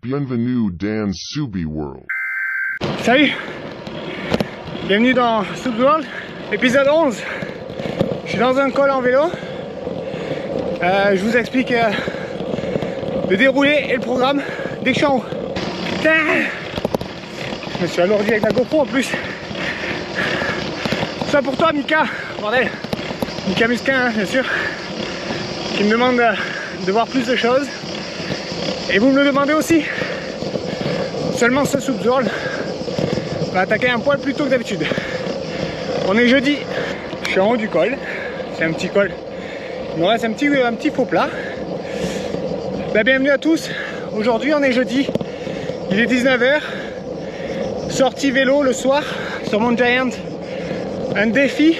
Bienvenue dans Subi World. Salut, bienvenue dans Subi World, épisode 11. Je suis dans un col en vélo. Je vous explique le déroulé et le programme dès que je suis en haut. Putain, je me suis alourdi avec la GoPro en plus. Tout ça pour toi Mika, bordel. Mika Musquin, hein, bien sûr, qui me demande de voir plus de choses. Et vous me le demandez aussi. Seulement ce Subi World va attaquer un poil plus tôt que d'habitude. On est jeudi, je suis en haut du col. C'est un petit col. Il me reste un petit faux plat. Ben, bienvenue à tous. Aujourd'hui on est jeudi. Il est 19 h. Sortie vélo le soir sur mon Giant. Un défi.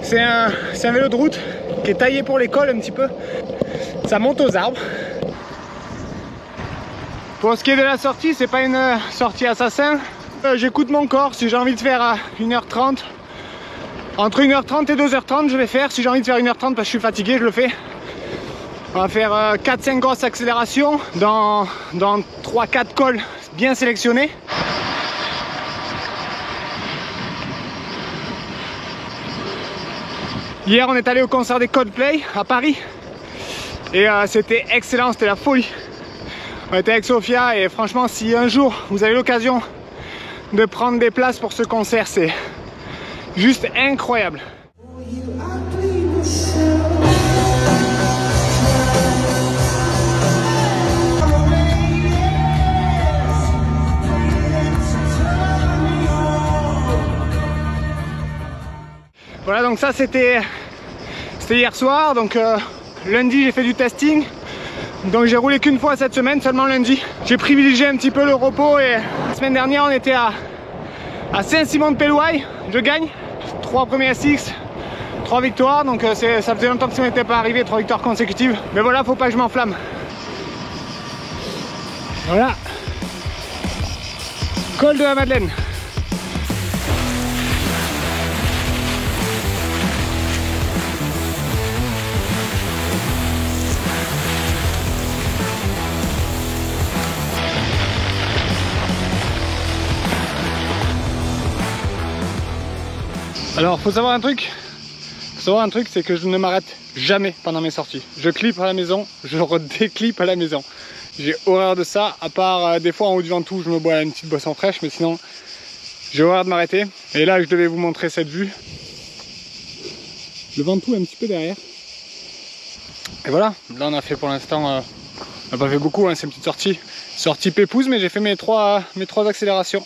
C'est un vélo de route qui est taillé pour l'école un petit peu. Ça monte aux arbres. Pour ce qui est de la sortie, c'est pas une sortie assassin. J'écoute mon corps. Si j'ai envie de faire à 1h30, entre 1h30 et 2h30, je vais faire. Si j'ai envie de faire 1h30 parce que je suis fatigué, je le fais. On va faire 4-5 grosses accélérations dans 3-4 cols bien sélectionnés. Hier, on est allé au concert des Coldplay à Paris. Et c'était excellent, c'était la folie. On était avec Sophia et franchement, si un jour vous avez l'occasion de prendre des places pour ce concert, c'est juste incroyable. Voilà, donc ça c'était hier soir. Donc lundi j'ai fait du testing. Donc j'ai roulé qu'une fois cette semaine, seulement lundi. J'ai privilégié un petit peu le repos et la semaine dernière on était à Saint-Simon-de-Pélouaille. Je gagne 3 premiers SX, 3 victoires. Donc ça faisait longtemps que ça n'était pas arrivé, 3 victoires consécutives. Mais voilà, faut pas que je m'enflamme. Voilà. Col de la Madeleine. Alors faut savoir un truc, c'est que je ne m'arrête jamais pendant mes sorties. Je clippe à la maison, je redéclippe à la maison. J'ai horreur de ça, à part des fois en haut du Ventoux, je me bois une petite boisson fraîche, mais sinon j'ai horreur de m'arrêter. Et là je devais vous montrer cette vue. Le Ventoux est un petit peu derrière. Et voilà, là on a fait pour l'instant, on n'a pas fait beaucoup, hein, c'est une petite sortie pépouze, mais j'ai fait mes trois accélérations.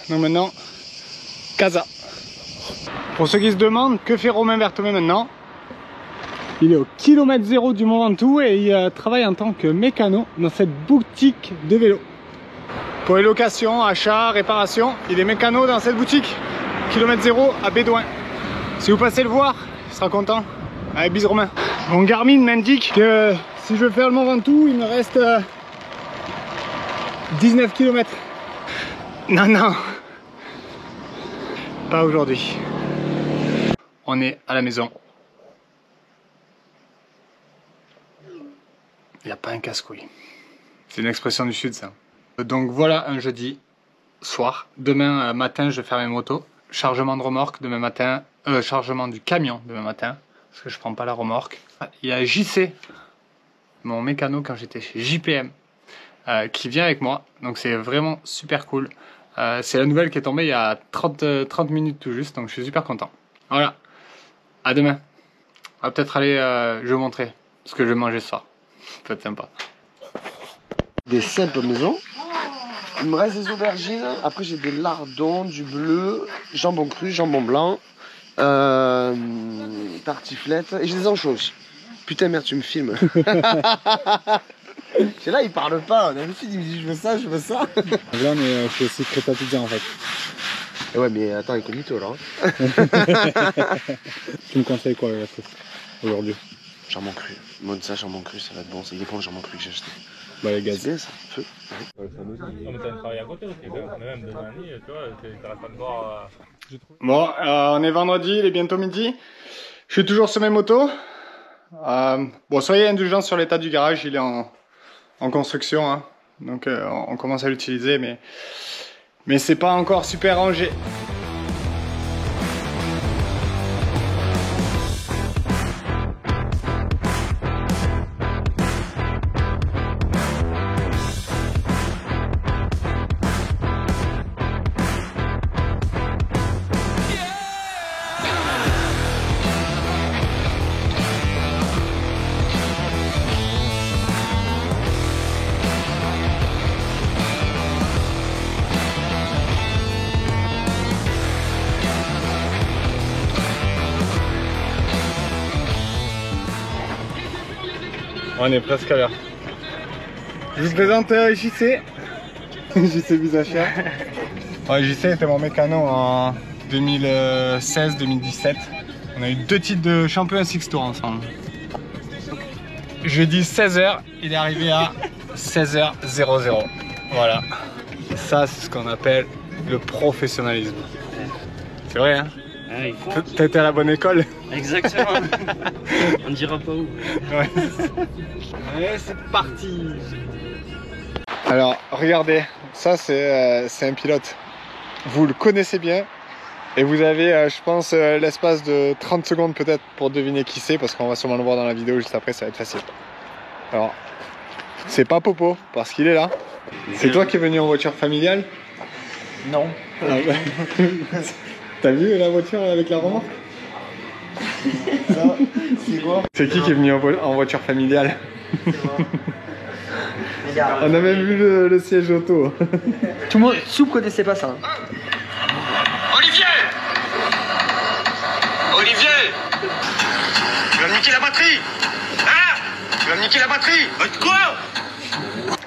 Donc maintenant, Casa. Pour ceux qui se demandent, que fait Romain Berthomé maintenant? Il est au kilomètre 0 du Mont Ventoux et il travaille en tant que mécano dans cette boutique de vélo. Pour les locations, achats, réparations, il est mécano dans cette boutique. Kilomètre 0 à Bédouin. Si vous passez le voir, il sera content. Allez, bis Romain. Mon Garmin m'indique que si je veux faire le Mont Ventoux, il me reste 19 km. Non, pas aujourd'hui. On est à la maison. Il n'y a pas un casse-couille. C'est une expression du sud ça. Donc voilà un jeudi soir. Demain matin je vais faire mes motos. Chargement de remorque demain matin. Chargement du camion demain matin. Parce que je prends pas la remorque. Il y a JC, mon mécano quand j'étais chez JPM, qui vient avec moi. Donc c'est vraiment super cool. C'est la nouvelle qui est tombée il y a 30 minutes tout juste. Donc je suis super content. Voilà. À demain. On va peut-être aller, je vais vous montrer ce que je vais manger ce soir. Ça peut être sympa. Des simples maisons. Il me reste des aubergines. Après j'ai des lardons, du bleu, jambon cru, jambon blanc, tartiflette et j'ai des anchois aussi. Putain merde, tu me filmes. C'est là, il parle pas. D'habitude il me dit je veux ça, je veux ça. Là on est chez Secreta Pizza en fait. Et ouais mais attends, il est cognito là. Tu me conseilles quoi aujourd'hui? Jambon cru. Monza jambon cru, ça va être bon. C'est les bons jambon cru que j'ai acheté. Bah les gaz. C'est bien ça. Feu. Bon, on est vendredi, il est bientôt midi. Je suis toujours sur mes motos. Bon, soyez indulgents sur l'état du garage, il est en en construction, hein. Donc on commence à l'utiliser, mais c'est pas encore super rangé. On est presque à l'heure. Je vous présente JC. JC Bizacher. Ouais, JC était mon mécano en 2016-2017. On a eu 2 titres de champion Six Tours ensemble. Je dis 16h, il est arrivé à 16h00. Voilà. Ça, c'est ce qu'on appelle le professionnalisme. C'est vrai, hein? T'as été à la bonne école. Exactement. On ne dira pas où. Ouais. Allez, c'est parti. Alors, regardez, ça c'est un pilote. Vous le connaissez bien. Et vous avez, je pense, l'espace de 30 secondes peut-être pour deviner qui c'est, parce qu'on va sûrement le voir dans la vidéo juste après, ça va être facile. Alors, c'est pas Popo, parce qu'il est là. C'est toi qui es venu en voiture familiale? Non. Ah bah. T'as vu la voiture avec la remorque? C'est quoi? C'est qui est venu en voiture familiale? On a même vu le siège auto. Tout le monde sous connaissait pas ça. Olivier! Olivier! Tu vas me niquer la batterie! Hein? Tu vas me niquer la batterie! Quoi?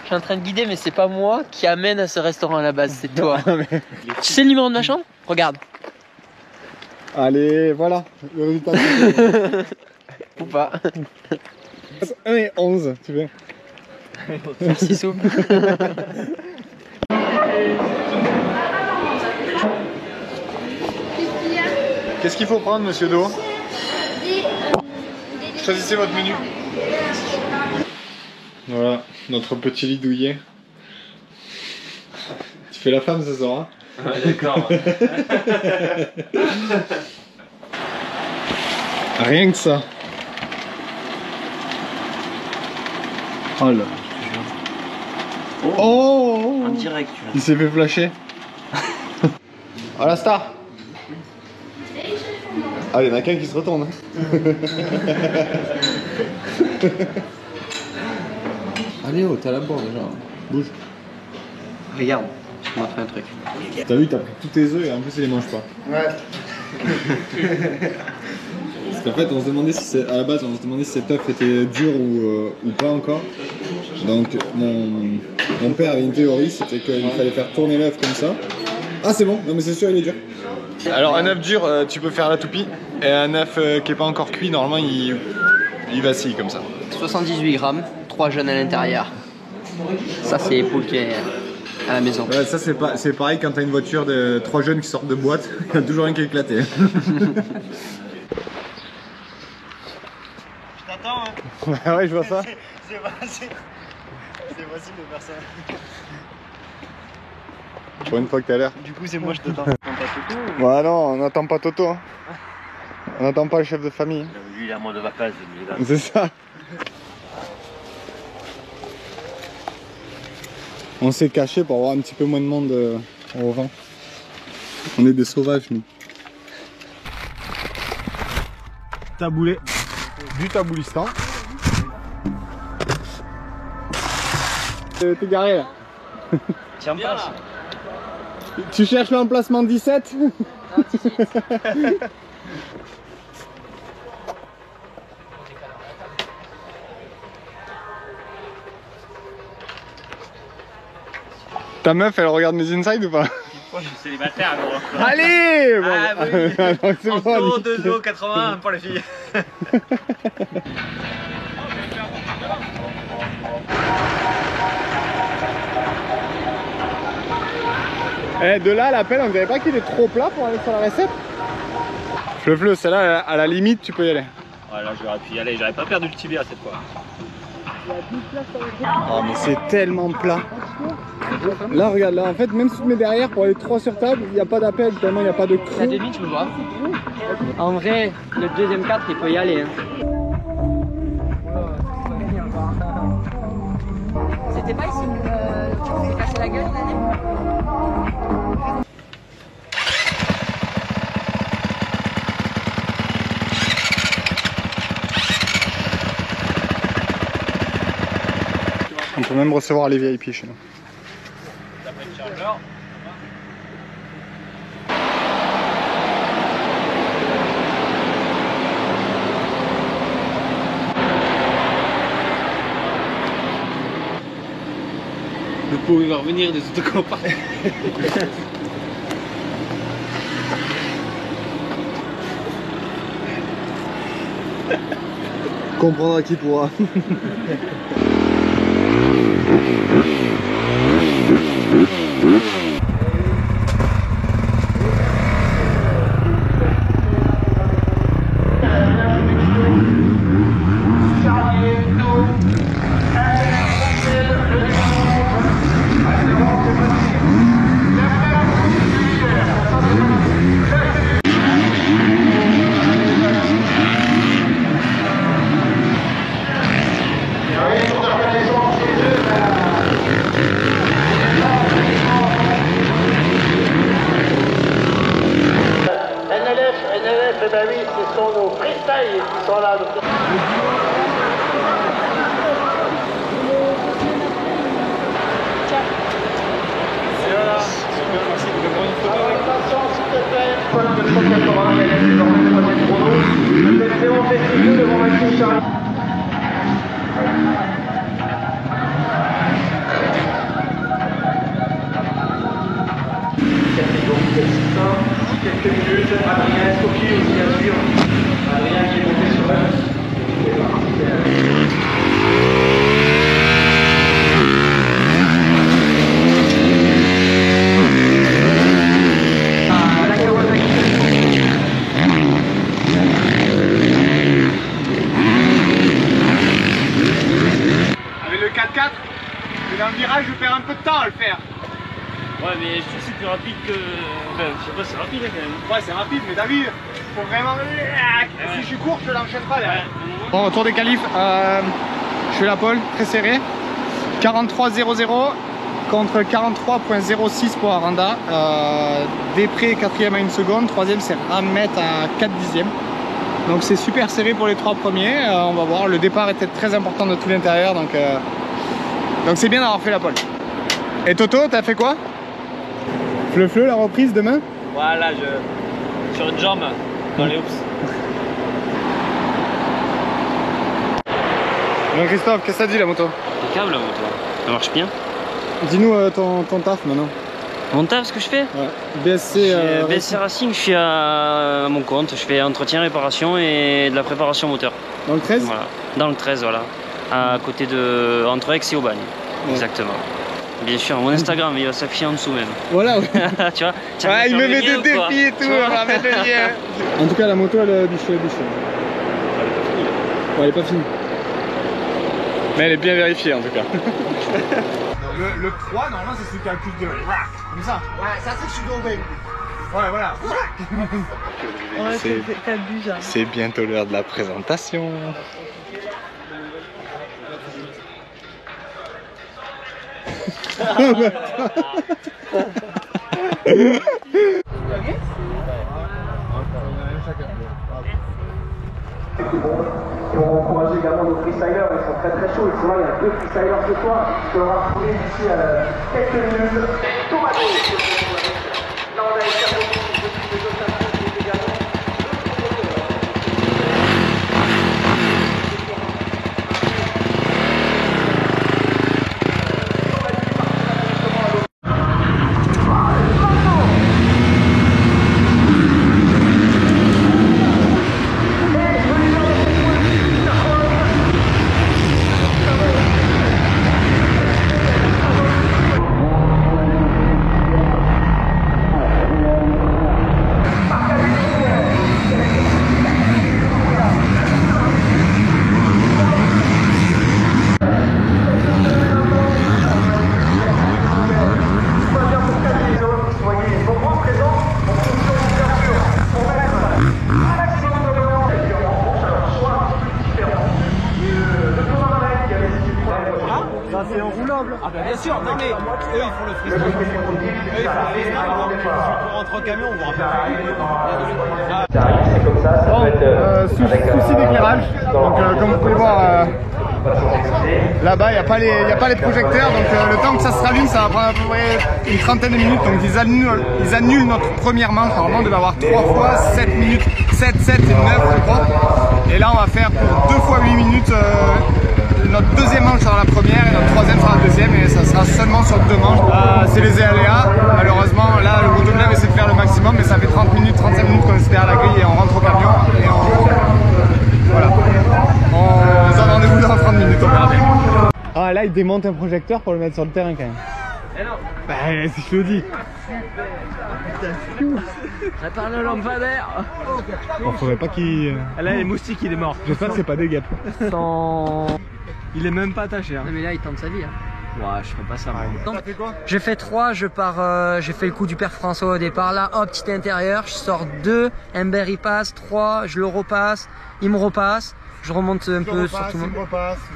Je suis en train de guider, mais c'est pas moi qui amène à ce restaurant à la base, c'est toi. Tu sais le numéro de ma chambre? Regarde. Allez, voilà, le résultat. Ou pas. 1 et 11, tu veux? Merci Soupe. Qu'est-ce qu'il faut prendre, monsieur Do? Choisissez votre menu. Voilà, notre petit lit douillet. Tu fais la femme ce soir, hein? Ouais, d'accord. Rien que ça. Oh là. Oh, En direct, tu vois. il s'est fait flasher. Oh la star. Ah, il y en a qu'un qui se retourne. Allez, oh, t'as la bourre déjà. Bouge. Regarde, je te montre un truc. T'as vu, t'as pris tous tes œufs et en plus il les mange pas. Ouais. Parce qu'en fait, on se demandait si à la base, on se demandait si cet œuf était dur ou pas encore. Donc, mon père avait une théorie, c'était qu'il fallait faire tourner l'œuf comme ça. Ah, c'est bon, non mais c'est sûr, il est dur. Alors, un œuf dur, tu peux faire la toupie. Et un œuf qui est pas encore cuit, normalement, il vacille comme ça. 78 grammes, 3 jeunes à l'intérieur. Ça, c'est poule qui est à la maison. Ouais, ça, c'est pareil quand t'as une voiture de 3 jeunes qui sortent de boîte, il y a toujours un qui est éclaté. Je t'attends, hein. Ouais, je vois ça. C'est facile de faire ça. Pour une fois que t'as l'air. Du coup, c'est moi, je t'attends. Bah non, on n'attend pas Toto. Hein. On n'attend pas le chef de famille. Lui, il est à moins de vacances, lui, là. C'est ça. On s'est caché pour avoir un petit peu moins de monde au vent. On est des sauvages, nous. Taboulé. Du Taboulistan. T'es garé là. Tiens pas. Tu cherches l'emplacement 17? Ta meuf, elle regarde mes insides ou pas? Moi, je suis célibataire, gros. Allez bon, Ah, oui. c'est En bon, dessous, nickel. 2,80€ pour les filles. Eh, de là, l'appel, on dirait pas qu'il est trop plat pour aller sur la recette? Fleu, celle-là, à la limite, tu peux y aller. Voilà, j'aurais pu y aller. J'aurais pas perdu le tibia cette fois. Oh mais c'est tellement plat. Là regarde, là en fait même si tu te mets derrière pour aller 3 sur table, il n'y a pas d'appel tellement il n'y a pas de creux. La demi, tu peux voir. En vrai, le deuxième 4, il peut y aller. Hein. C'était pas ici tu t'es cassé la gueule une année? On peut même recevoir les VIP chez nous. Le pauvre il va revenir des autocompars. Comprendra qui pourra. NLF, eh ben oui, ce sont nos freestyles qui sont là. Quelques minutes, Adrien Sophie aussi à suivre. Adrien qui est monté sur la Avec le 4x4, dans le virage je perds un peu de temps à le faire. Ouais, mais je trouve que c'est plus rapide que. Enfin, je sais pas, c'est rapide quand même. Ouais c'est rapide mais t'as vu, faut vraiment... Si je suis court je l'enchaîne pas derrière. Bon retour des qualifs, je fais la pole, très serré. 43.00 contre 43.06 pour Aranda. Després 4ème à 1 seconde, 3ème c'est Ramet à 4 dixièmes. Donc c'est super serré pour les 3 premiers, on va voir. Le départ était très important de tout l'intérieur donc c'est bien d'avoir fait la pole. Et Toto, t'as fait quoi? Fleu, la reprise demain? Voilà, sur une jambe, dans les hoops. Bon Christophe, qu'est-ce que ça dit la moto? Impeccable la moto, ça marche bien. Dis-nous ton taf maintenant. Mon taf, ce que je fais? Ouais. BSC, BSC Racing, je suis à mon compte, je fais entretien, réparation et de la préparation moteur. Dans le 13? Voilà, dans le 13, voilà. À côté de. Entre Aix et Aubagne. Ouais. Exactement. Bien sûr, mon Instagram, il va s'afficher en dessous même. Voilà, ouais. Tu vois, ouais, il me met des défis et tout, on va mettre le lien. En tout cas, la moto, elle est du chien. Ouais, elle est pas finie. Mais elle est bien vérifiée en tout cas. le 3, normalement, c'est celui qui a le plus de. Comme ça. Ouais, ça, c'est Shudo Baby. Ouais, voilà. Ouais, c'est bientôt l'heure de la présentation. Et on encourage également nos freestylers, ils sont très très chauds, ils sont là, il y a 2 freestylers ce soir, je peux leur retrouver d'ici quelques minutes. Thomas, là on a les cartes de deux également. c'est enroulable. Ah bah bien sûr, non mais eux ils font le freestyle. Eux ils font le freestyle. On rentre en camion, on vous rappelle. C'est comme ça, ça peut être. Souci d'éclairage. Donc comme vous pouvez voir là-bas, il n'y a pas les projecteurs. Donc le temps que ça se rallume, ça va prendre à peu près une trentaine de minutes. Donc ils annulent notre première manche. Normalement, on devait avoir 3 fois 7 minutes. 7, 7 et 9 je crois. Et là on va faire pour 2 fois 8 minutes notre deuxième manche sera la première et notre troisième sera la deuxième et ça sera seulement sur 2 manches. C'est les aléas, malheureusement là le Motovlog essaie de faire le maximum mais ça fait 30 minutes, 35 minutes qu'on est derrière la grille et on rentre au camion et voilà. On se donne rendez-vous dans 30 minutes, on verra bien. Ah là il démonte un projecteur pour le mettre sur le terrain quand même. Bah si je te le dis. Répare le lampadaire. Bon, faudrait pas qu'il... Là les moustiques il est mort. J'espère que c'est pas des guêpes. Il est même pas attaché. Hein. Non mais là il tente sa vie. Hein. Ouais, je ferais pas ça. Donc, j'ai fait 3, je pars, j'ai fait le coup du père François au départ. Là, hop, petit intérieur, je sors 2, Ember il passe, 3, je le repasse, il me repasse, je remonte un peu sur tout le monde.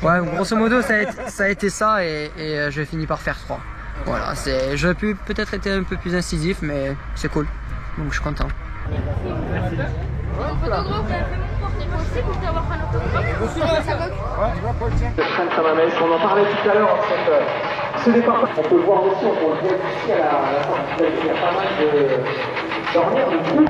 Ouais, grosso modo, ça a été ça et j'ai fini par faire 3. Voilà, j'aurais pu peut-être être un peu plus incisif, mais c'est cool. Donc je suis content. On en parlait tout à l'heure, en fait, ce départ, on peut le voir aussi, on peut le voir ici à la sortie, il y a pas mal d'ornières de groupe.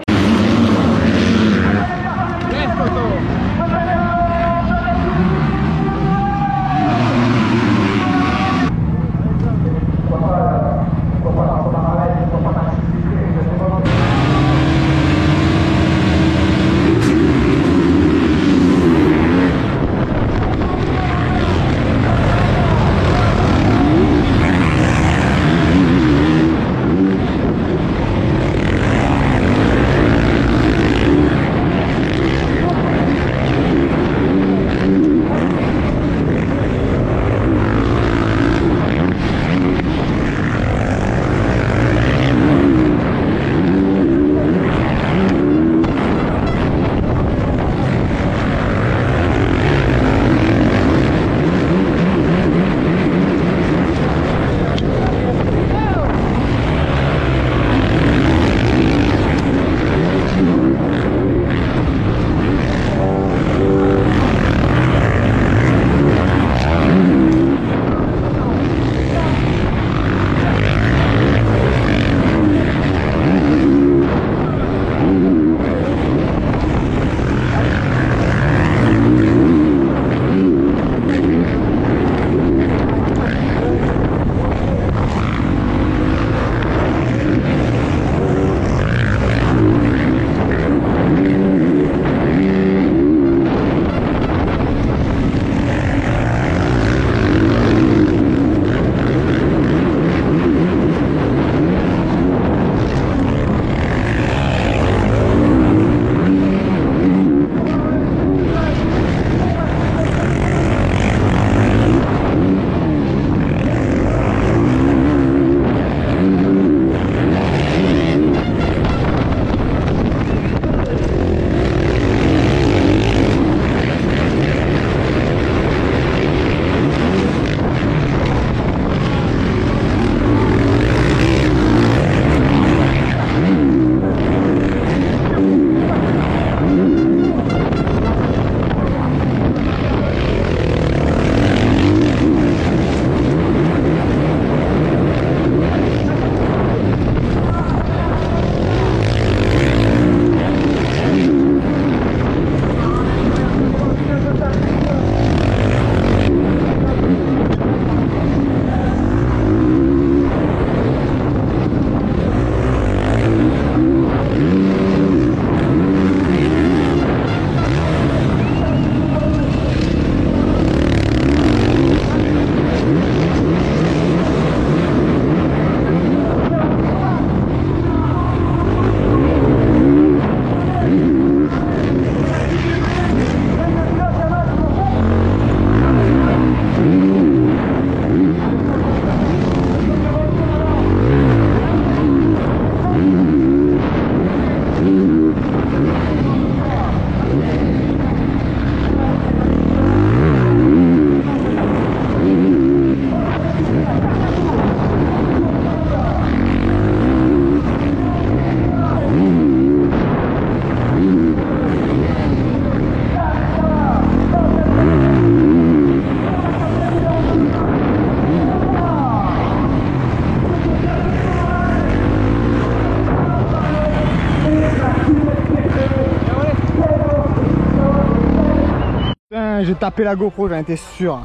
j'ai tapé la GoPro, j'en étais sûr.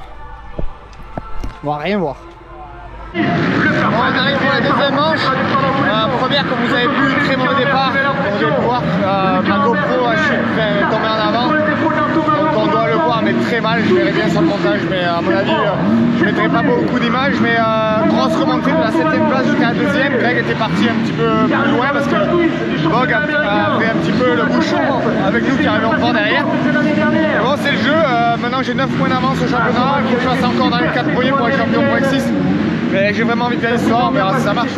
On va rien voir. Bon, on arrive pour la deuxième manche. Première, comme vous avez vu, très mauvais départ. Comme vous allez pouvoir, ma GoPro a tombé en avant. Donc on doit le voir, mais très mal. Je verrai bien sur le montage, mais à mon avis, je ne mettrai pas beaucoup d'images. Mais grosse remontée de la 7ème place jusqu'à la 2ème. Greg était parti un petit peu plus loin parce que Bog a fait un petit peu le bouchon avec nous qui arrivons fort derrière. Bon, c'est le jeu. Maintenant, j'ai 9 points d'avance au championnat. Il faut que je fasse encore dans les 4 premiers pour être champion pour X6. Mais j'ai vraiment envie de gagner ce soir, on verra si ça marche.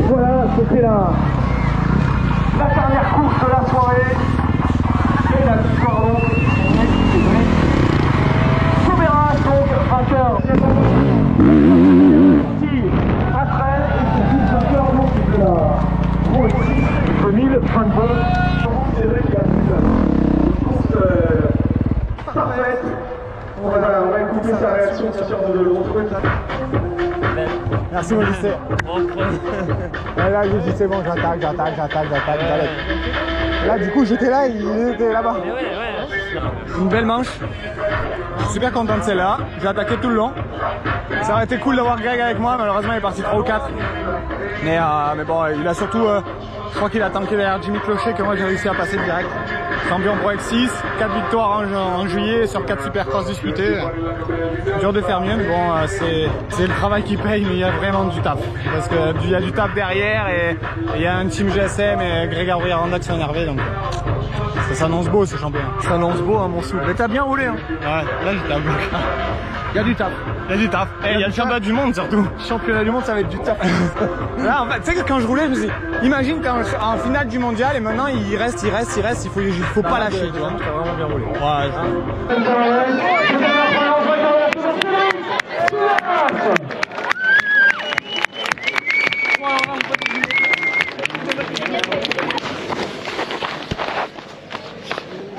Voilà, c'était la dernière course de la soirée. Et la victoire donc. Soubera donc vainqueur. Après, il se vainqueur donc de la Pro X6 2022. C'est vrai qu'il y a une course parfaite. On va écouter sa réaction bien sûr de l'autre. Merci mon lycée. Là j'ai dit c'est bon, j'attaque. Là du coup j'étais là, il était là-bas. Une belle manche. Je suis super content de celle-là. J'ai attaqué tout le long. Ça aurait été cool d'avoir Greg avec moi, malheureusement il est parti 3 ou 4. Mais bon, il a surtout, je crois qu'il a tanké derrière Jimmy Clocher que moi j'ai réussi à passer direct. Champion Pro X6, 4 victoires en juillet sur 4 supercross disputés. Dur de faire mieux, mais bon, c'est le travail qui paye, mais il y a vraiment du taf. Parce qu'il y a du taf derrière et il y a un team GSM et Grégory Aranda qui sont énervés. Donc ça s'annonce beau ce championnat. Ça s'annonce beau hein, mon sou. Mais t'as bien roulé hein. Ouais, là j'étais à bloc. Il y a du taf. Il y a du taf. Et il y a le championnat du monde surtout. Championnat du monde, ça va être du taf. Là, en fait, tu sais que quand je roulais, je me suis dit, imagine t'es en finale du mondial et maintenant il reste, il faut pas lâcher, tu vois. T'as vraiment bien roulé. Ouais.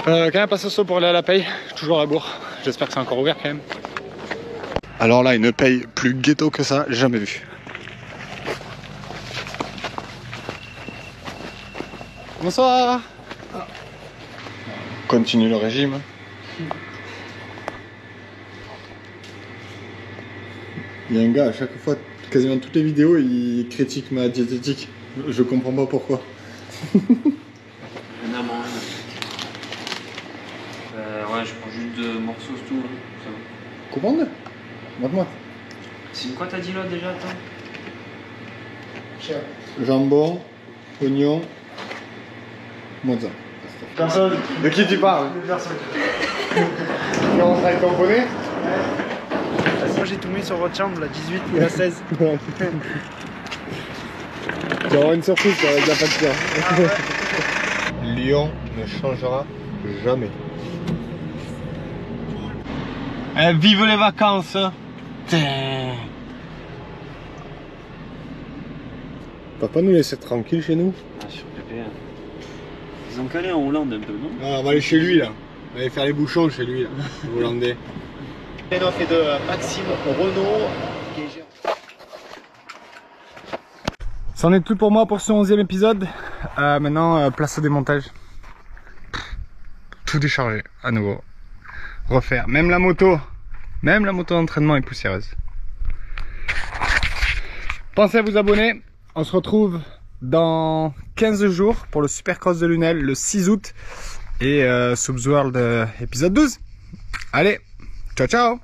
Quand même passe au saut pour aller à la paye, toujours à la bourre. J'espère que c'est encore ouvert quand même. Alors là, une paye plus ghetto que ça, jamais vu. Bonsoir. Continue le régime. Il y a un gars à chaque fois, quasiment toutes les vidéos, il critique ma diététique. Je comprends pas pourquoi. Ouais, je prends juste 2 morceaux, c'est tout. Hein. Commande. Montre-moi. C'est quoi t'as dit là déjà, toi? Jambon, oignon, Monza. Personne. De qui tu parles? Personne. Tu rentres avec ton poney? Moi j'ai tout mis sur votre chambre, la 18 ou la 16. Tu auras une surprise avec la facture. Ah ouais. Lyon ne changera jamais. Eh, vive les vacances! On va pas nous laisser tranquille chez nous? Ah, sur PP. Ils ont calé en Hollande un peu, non? Ah, on va aller chez lui là. On va aller faire les bouchons chez lui là, le Hollandais. Et on fait de Maxime Renault. C'en est tout pour moi pour ce 11e épisode. Maintenant, place au démontage. Tout décharger à nouveau. Refaire. Même la moto d'entraînement est poussiéreuse. Pensez à vous abonner. On se retrouve dans 15 jours pour le Supercross de Lunel le 6 août et Subs World épisode 12. Allez, ciao ciao.